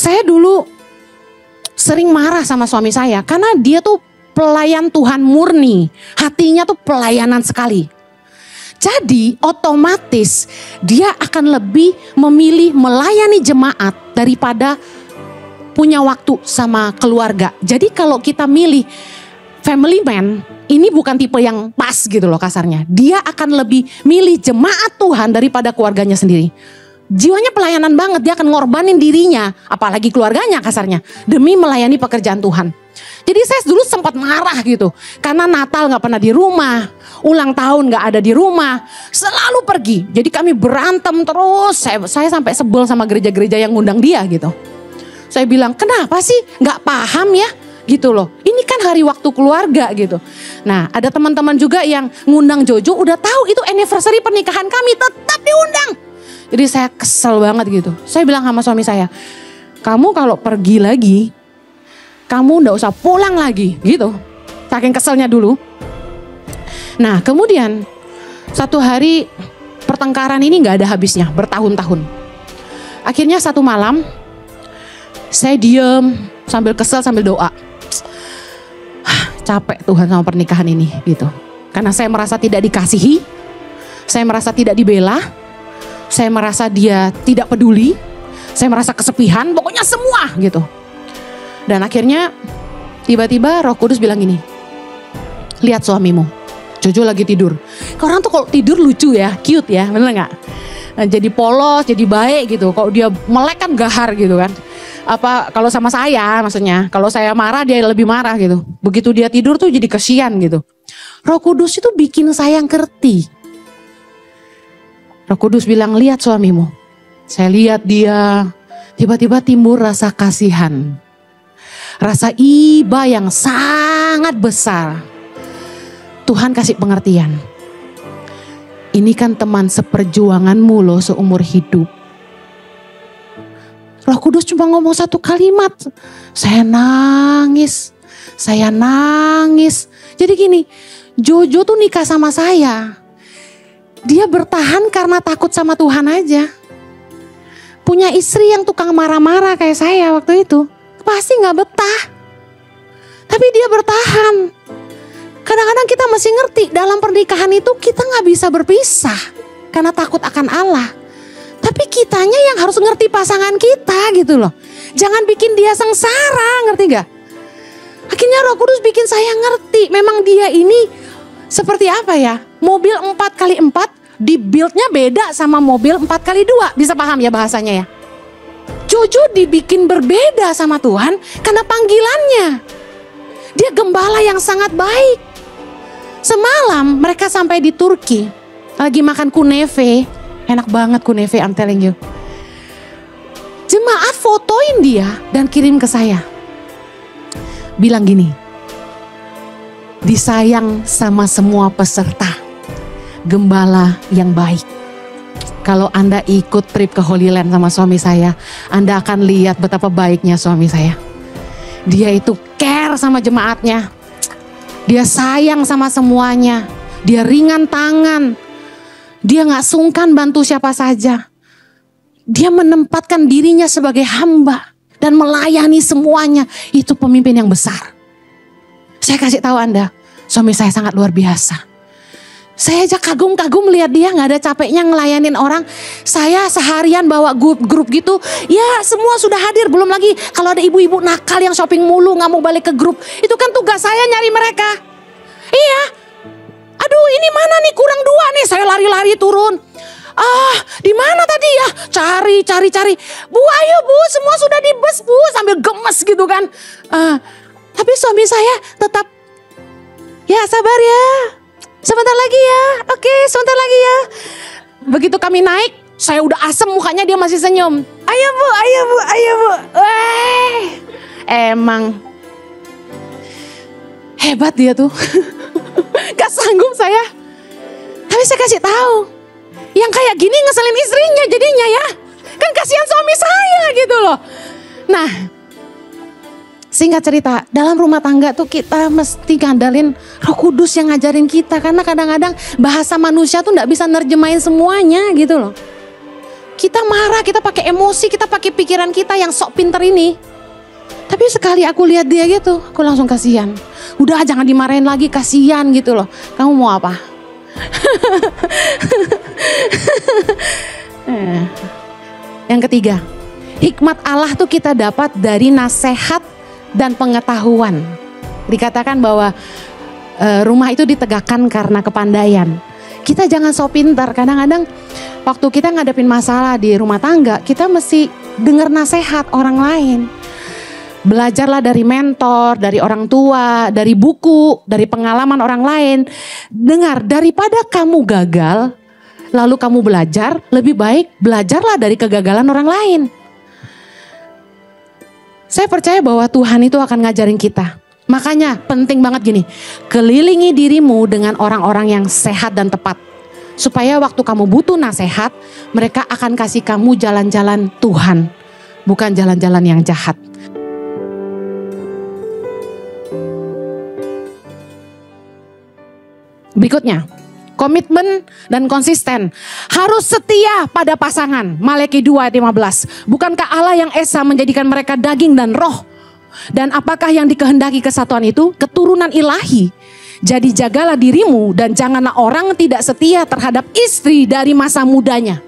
Saya dulu sering marah sama suami saya karena dia tuh pelayan Tuhan murni. Hatinya tuh pelayanan sekali. Jadi otomatis dia akan lebih memilih melayani jemaat daripada punya waktu sama keluarga. Jadi kalau kita milih family man, ini bukan tipe yang pas gitu loh kasarnya. Dia akan lebih milih jemaat Tuhan daripada keluarganya sendiri. Jiwanya pelayanan banget, dia akan ngorbanin dirinya, apalagi keluarganya kasarnya, demi melayani pekerjaan Tuhan. Jadi saya dulu sempat marah gitu, karena Natal gak pernah di rumah, ulang tahun gak ada di rumah, selalu pergi. Jadi kami berantem terus, saya sampai sebel sama gereja-gereja yang ngundang dia gitu. Saya bilang, kenapa sih gak paham ya gitu loh, ini kan hari waktu keluarga gitu. Nah ada teman-teman juga yang ngundang Jojo, udah tahu itu anniversary pernikahan kami, tetap diundang. Jadi saya kesel banget gitu. Saya bilang sama suami saya, kamu kalau pergi lagi, kamu ndak usah pulang lagi gitu. Saking keselnya dulu. Nah kemudian satu hari pertengkaran ini gak ada habisnya, bertahun-tahun. Akhirnya satu malam saya diem sambil kesel sambil doa. Capek Tuhan sama pernikahan ini gitu. Karena saya merasa tidak dikasihi, saya merasa tidak dibela. Saya merasa dia tidak peduli, saya merasa kesepian, pokoknya semua gitu. Dan akhirnya tiba-tiba Roh Kudus bilang gini, lihat suamimu, Jojo lagi tidur. Orang tuh kalau tidur lucu ya, cute ya, bener gak? Nah, jadi polos, jadi baik gitu. Kalau dia melek kan gahar gitu kan. Apa kalau sama saya maksudnya, kalau saya marah dia lebih marah gitu. Begitu dia tidur tuh jadi kesian gitu. Roh Kudus itu bikin saya ngerti. Roh Kudus bilang, lihat suamimu. Saya lihat dia, tiba-tiba timbul rasa kasihan. Rasa iba yang sangat besar. Tuhan kasih pengertian. Ini kan teman seperjuanganmu loh seumur hidup. Roh Kudus cuma ngomong satu kalimat. Saya nangis. Jadi gini, Jojo tuh nikah sama saya. Dia bertahan karena takut sama Tuhan aja. Punya istri yang tukang marah-marah kayak saya waktu itu, pasti gak betah. Tapi dia bertahan. Kadang-kadang kita mesti ngerti, dalam pernikahan itu kita gak bisa berpisah karena takut akan Allah. Tapi kitanya yang harus ngerti pasangan kita gitu loh. Jangan bikin dia sengsara, ngerti gak? Akhirnya Roh Kudus bikin saya ngerti, memang dia ini seperti apa ya? Mobil 4x4 dibuildnya beda sama mobil 4x2. Bisa paham ya bahasanya ya? Jojo dibikin berbeda sama Tuhan karena panggilannya. Dia gembala yang sangat baik. Semalam mereka sampai di Turki, lagi makan kuneve. Enak banget kuneve, I'm telling you. Jemaat fotoin dia dan kirim ke saya. Bilang gini, disayang sama semua peserta, gembala yang baik. Kalau Anda ikut trip ke Holy Land sama suami saya, Anda akan lihat betapa baiknya suami saya. Dia itu care sama jemaatnya. Dia sayang sama semuanya. Dia ringan tangan. Dia gak sungkan bantu siapa saja. Dia menempatkan dirinya sebagai hamba dan melayani semuanya. Itu pemimpin yang besar. Saya kasih tahu Anda, suami saya sangat luar biasa. Saya aja kagum-kagum lihat dia gak ada capeknya ngelayanin orang. Saya seharian bawa grup gitu, ya semua sudah hadir. Belum lagi kalau ada ibu-ibu nakal yang shopping mulu gak mau balik ke grup. Itu kan tugas saya nyari mereka. Iya, aduh ini mana nih kurang 2 nih. Saya lari-lari turun. Di mana tadi ya? Cari. Bu, ayo bu, semua sudah di bus bu. Sambil gemes gitu kan. Tapi suami saya tetap, ya sabar ya. Sebentar lagi ya. Oke, sebentar lagi ya. Begitu kami naik, saya udah asem mukanya, dia masih senyum. Ayo bu. Emang hebat dia tuh. Gak sanggup saya. Tapi saya kasih tahu, yang kayak gini ngeselin istrinya jadinya ya. Kan kasihan suami saya gitu loh. Nah, singkat cerita, dalam rumah tangga tuh kita mesti ngandalin Roh Kudus yang ngajarin kita. Karena kadang-kadang bahasa manusia tuh gak bisa nerjemahin semuanya gitu loh. Kita marah, kita pakai emosi, kita pakai pikiran kita yang sok pinter ini. Tapi sekali aku lihat dia gitu, aku langsung kasihan. Udah jangan dimarahin lagi, kasihan gitu loh. Kamu mau apa? Yang ketiga, hikmat Allah tuh kita dapat dari nasihat dan pengetahuan. Dikatakan bahwa rumah itu ditegakkan karena kepandaian. Kita jangan sok pintar. Kadang-kadang waktu kita ngadepin masalah di rumah tangga, kita mesti dengar nasihat orang lain. Belajarlah dari mentor, dari orang tua, dari buku, dari pengalaman orang lain. Dengar, daripada kamu gagal, lalu kamu belajar, lebih baik belajarlah dari kegagalan orang lain. Saya percaya bahwa Tuhan itu akan ngajarin kita. Makanya penting banget gini, kelilingi dirimu dengan orang-orang yang sehat dan tepat. Supaya waktu kamu butuh nasihat, mereka akan kasih kamu jalan-jalan Tuhan, bukan jalan-jalan yang jahat. Berikutnya, komitmen dan konsisten. Harus setia pada pasangan. Malaki 2 ayat 15. Bukankah Allah yang esa menjadikan mereka daging dan roh? Dan apakah yang dikehendaki kesatuan itu? Keturunan ilahi. Jadi jagalah dirimu dan janganlah orang tidak setia terhadap istri dari masa mudanya.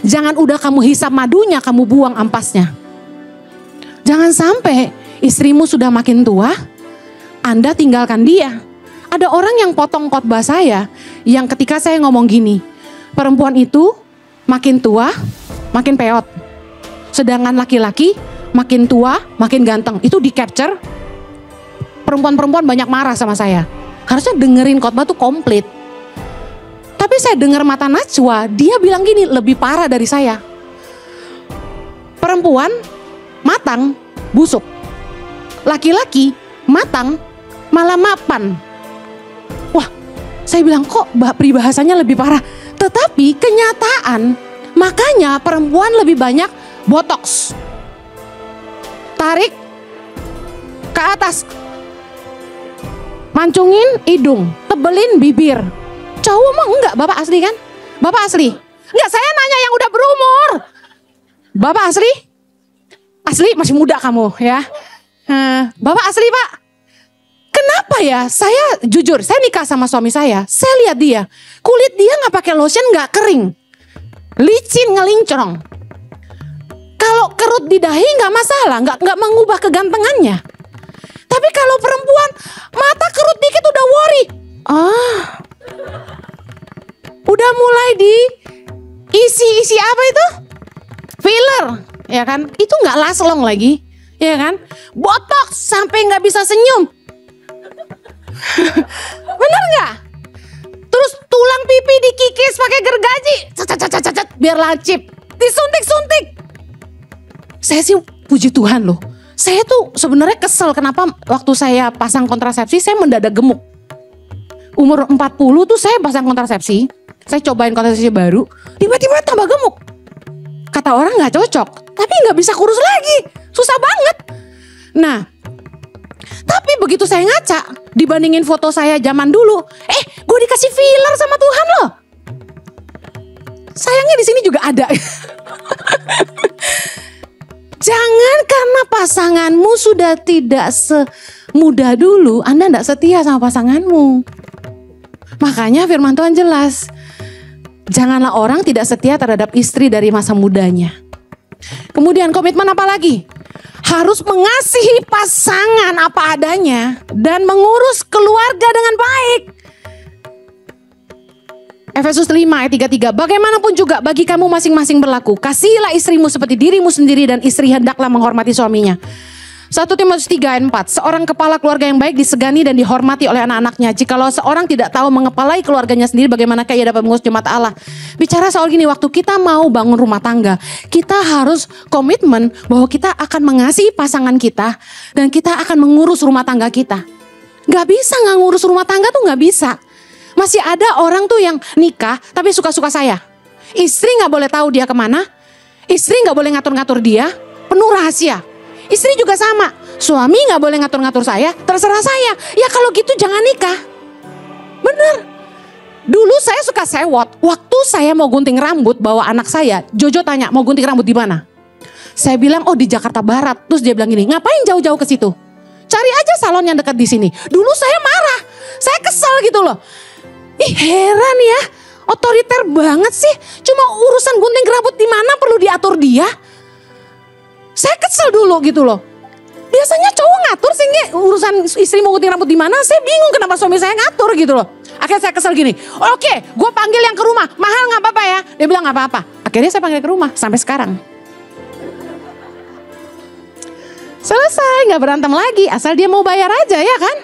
Jangan udah kamu hisap madunya, kamu buang ampasnya. Jangan sampai istrimu sudah makin tua, Anda tinggalkan dia. Ada orang yang potong khotbah saya, yang ketika saya ngomong gini, perempuan itu makin tua, makin peot. Sedangkan laki-laki makin tua, makin ganteng. Itu di capture, perempuan-perempuan banyak marah sama saya. Harusnya dengerin khotbah tuh komplit. Tapi saya dengar mata Najwa, dia bilang gini, lebih parah dari saya. Perempuan matang, busuk. Laki-laki matang, malah mapan. Wah, saya bilang kok peribahasanya lebih parah. Tetapi kenyataan, makanya perempuan lebih banyak botox. Tarik ke atas. Mancungin hidung, tebelin bibir. Cowok mah enggak, Bapak asli kan? Bapak asli? Enggak, saya nanya yang udah berumur. Bapak asli? Asli, masih muda kamu ya. Bapak asli, Pak? Kenapa ya? Saya jujur, saya nikah sama suami saya lihat dia, kulit dia nggak pakai lotion, nggak kering, licin ngelincrong. Kalau kerut di dahi nggak masalah, nggak mengubah kegantengannya. Tapi kalau perempuan mata kerut dikit udah worry, udah mulai di isi apa itu? Filler, ya kan? Itu nggak last long lagi, ya kan? Botox sampai nggak bisa senyum. Bener nggak? Terus tulang pipi dikikis pakai gergaji, cat, biar lancip, disuntik. Saya sih puji Tuhan loh. Saya tuh sebenarnya kesel kenapa waktu saya pasang kontrasepsi saya mendadak gemuk. Umur 40 tuh saya pasang kontrasepsi, saya cobain kontrasepsi baru, tiba-tiba tambah gemuk. Kata orang nggak cocok, tapi nggak bisa kurus lagi, susah banget. Nah, tapi begitu saya ngaca, dibandingin foto saya zaman dulu, gue dikasih filler sama Tuhan loh. Sayangnya di sini juga ada. Jangan karena pasanganmu sudah tidak semuda dulu, Anda tidak setia sama pasanganmu. Makanya firman Tuhan jelas, janganlah orang tidak setia terhadap istri dari masa mudanya. Kemudian komitmen apa lagi? Harus mengasihi pasangan apa adanya dan mengurus keluarga dengan baik. Efesus 5 ayat 33. Bagaimanapun juga bagi kamu masing-masing berlaku, kasihilah istrimu seperti dirimu sendiri dan istri hendaklah menghormati suaminya. 1 Timotius 3 ayat 4. Seorang kepala keluarga yang baik disegani dan dihormati oleh anak-anaknya. Jikalau seorang tidak tahu mengepalai keluarganya sendiri, bagaimanakah ia dapat mengurus jemaat Allah? Bicara soal gini, waktu kita mau bangun rumah tangga, kita harus komitmen bahwa kita akan mengasihi pasangan kita dan kita akan mengurus rumah tangga kita. Gak bisa gak ngurus rumah tangga tuh gak bisa. Masih ada orang tuh yang nikah tapi suka-suka saya. Istri gak boleh tahu dia kemana, istri gak boleh ngatur-ngatur dia, penuh rahasia. Istri juga sama, suami gak boleh ngatur-ngatur saya, terserah saya. Ya kalau gitu jangan nikah. Bener. Dulu saya suka cerita sewot, waktu saya mau gunting rambut bawa anak saya, Jojo tanya mau gunting rambut di mana? Saya bilang oh di Jakarta Barat. Terus dia bilang gini, ngapain jauh-jauh ke situ? Cari aja salon yang dekat di sini. Dulu saya marah, saya kesel gitu loh. Ih heran ya, otoriter banget sih. Cuma urusan gunting rambut di mana perlu diatur dia. Saya kesel dulu gitu loh. Biasanya cowok ngatur sih urusan istri mau gunting rambut di mana. Saya bingung kenapa suami saya ngatur gitu loh. Akhirnya saya kesel gini. Oke, gue panggil yang ke rumah. Mahal nggak apa-apa ya? Dia bilang nggak apa-apa. Akhirnya saya panggil ke rumah sampai sekarang. Selesai, nggak berantem lagi. Asal dia mau bayar aja ya kan?